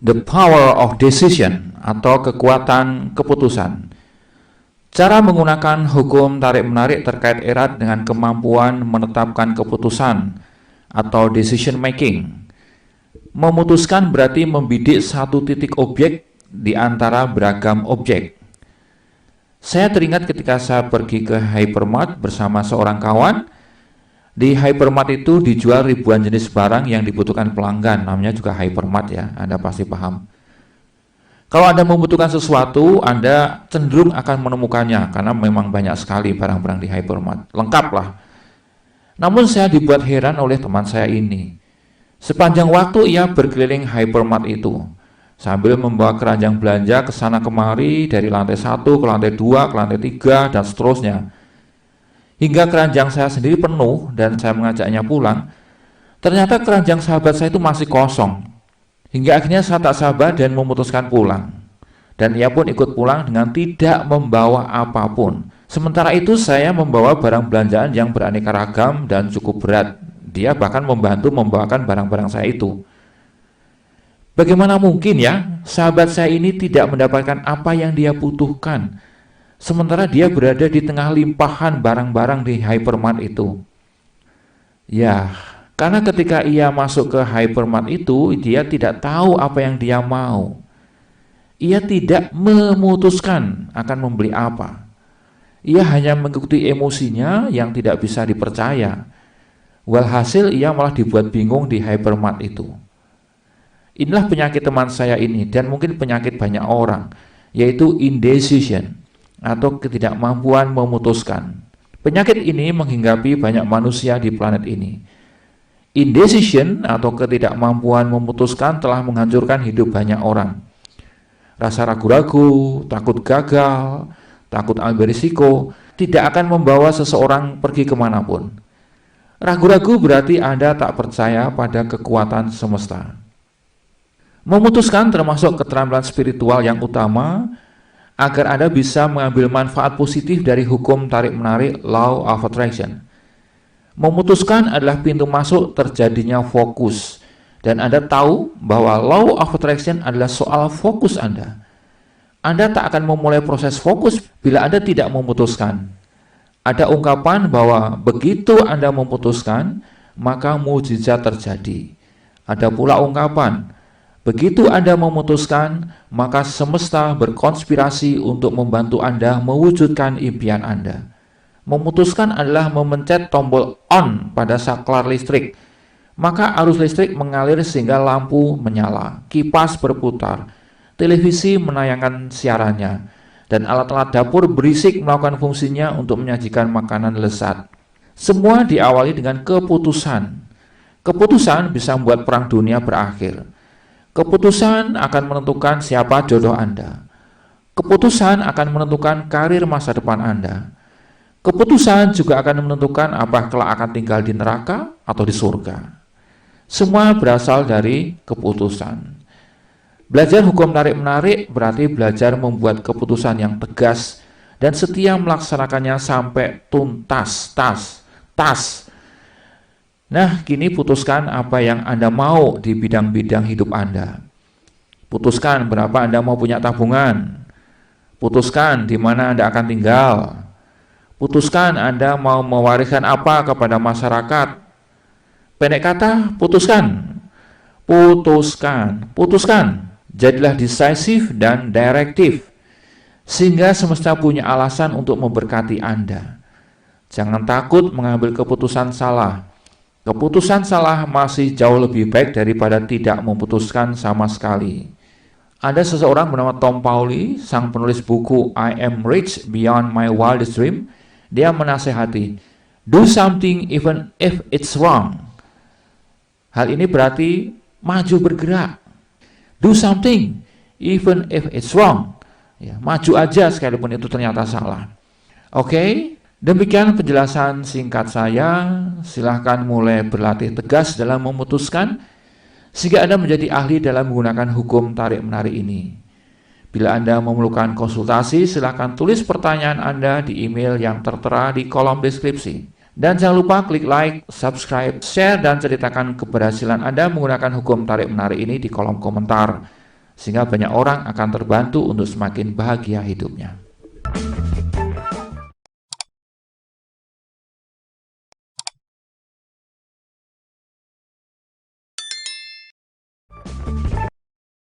The power of decision atau kekuatan keputusan. Cara menggunakan hukum tarik-menarik terkait erat dengan kemampuan menetapkan keputusan atau decision making. Memutuskan berarti membidik satu titik objek di antara beragam objek. Saya teringat ketika saya pergi ke hypermart bersama seorang kawan. Di hypermart itu dijual ribuan jenis barang yang dibutuhkan pelanggan, namanya juga hypermart ya, Anda pasti paham. Kalau Anda membutuhkan sesuatu, Anda cenderung akan menemukannya, karena memang banyak sekali barang-barang di hypermart, lengkap lah. Namun saya dibuat heran oleh teman saya ini. Sepanjang waktu ia berkeliling hypermart itu, sambil membawa keranjang belanja ke sana kemari, dari lantai 1 ke lantai 2, ke lantai 3, dan seterusnya. Hingga keranjang saya sendiri penuh dan saya mengajaknya pulang. Ternyata keranjang sahabat saya itu masih kosong. Hingga akhirnya saya tak sabar dan memutuskan pulang. Dan ia pun ikut pulang dengan tidak membawa apapun. Sementara itu saya membawa barang belanjaan yang beraneka ragam dan cukup berat. Dia bahkan membantu membawakan barang-barang saya itu. Bagaimana mungkin ya sahabat saya ini tidak mendapatkan apa yang dia butuhkan, sementara dia berada di tengah limpahan barang-barang di hypermart itu? Ya, karena ketika ia masuk ke hypermart itu, dia tidak tahu apa yang dia mau. Ia tidak memutuskan akan membeli apa. Ia hanya mengikuti emosinya yang tidak bisa dipercaya. Walhasil ia malah dibuat bingung di hypermart itu. Inilah penyakit teman saya ini, dan mungkin penyakit banyak orang, yaitu indecision, atau ketidakmampuan memutuskan. Penyakit ini menghinggapi banyak manusia di planet ini. Indecision atau ketidakmampuan memutuskan telah menghancurkan hidup banyak orang. Rasa ragu-ragu, takut gagal, takut ambil risiko, tidak akan membawa seseorang pergi kemanapun. Ragu-ragu berarti Anda tak percaya pada kekuatan semesta. Memutuskan termasuk keterampilan spiritual yang utama, agar Anda bisa mengambil manfaat positif dari hukum tarik-menarik Law of Attraction. Memutuskan adalah pintu masuk terjadinya fokus, dan Anda tahu bahwa Law of Attraction adalah soal fokus Anda. Anda tak akan memulai proses fokus bila Anda tidak memutuskan. Ada ungkapan bahwa begitu Anda memutuskan, maka mukjizat terjadi. Ada pula ungkapan, begitu Anda memutuskan, maka semesta berkonspirasi untuk membantu Anda mewujudkan impian Anda. Memutuskan adalah memencet tombol on pada saklar listrik. Maka arus listrik mengalir sehingga lampu menyala, kipas berputar, televisi menayangkan siarannya, dan alat-alat dapur berisik melakukan fungsinya untuk menyajikan makanan lezat. Semua diawali dengan keputusan. Keputusan bisa membuat perang dunia berakhir. Keputusan akan menentukan siapa jodoh Anda. Keputusan akan menentukan karir masa depan Anda. Keputusan juga akan menentukan apa kelak akan tinggal di neraka atau di surga. Semua berasal dari keputusan. Belajar hukum tarik-menarik berarti belajar membuat keputusan yang tegas dan setia melaksanakannya sampai tuntas. Nah, kini putuskan apa yang Anda mau di bidang-bidang hidup Anda. Putuskan berapa Anda mau punya tabungan. Putuskan di mana Anda akan tinggal. Putuskan Anda mau mewariskan apa kepada masyarakat. Pendek kata, putuskan. Putuskan. Jadilah decisive dan direktif, sehingga semesta punya alasan untuk memberkati Anda. Jangan takut mengambil keputusan salah. Keputusan salah masih jauh lebih baik daripada tidak memutuskan sama sekali. Ada seseorang bernama Tom Pauli, sang penulis buku I Am Rich Beyond My Wildest Dream. Dia menasehati, do something even if it's wrong. Hal ini berarti maju bergerak. Do something even if it's wrong. Ya, maju aja sekalipun itu ternyata salah. Oke. Demikian penjelasan singkat saya. Silahkan mulai berlatih tegas dalam memutuskan, sehingga Anda menjadi ahli dalam menggunakan hukum tarik-menarik ini. Bila Anda memerlukan konsultasi, silahkan tulis pertanyaan Anda di email yang tertera di kolom deskripsi. Dan jangan lupa klik like, subscribe, share, dan ceritakan keberhasilan Anda menggunakan hukum tarik-menarik ini di kolom komentar. sehingga banyak orang akan terbantu untuk semakin bahagia hidupnya.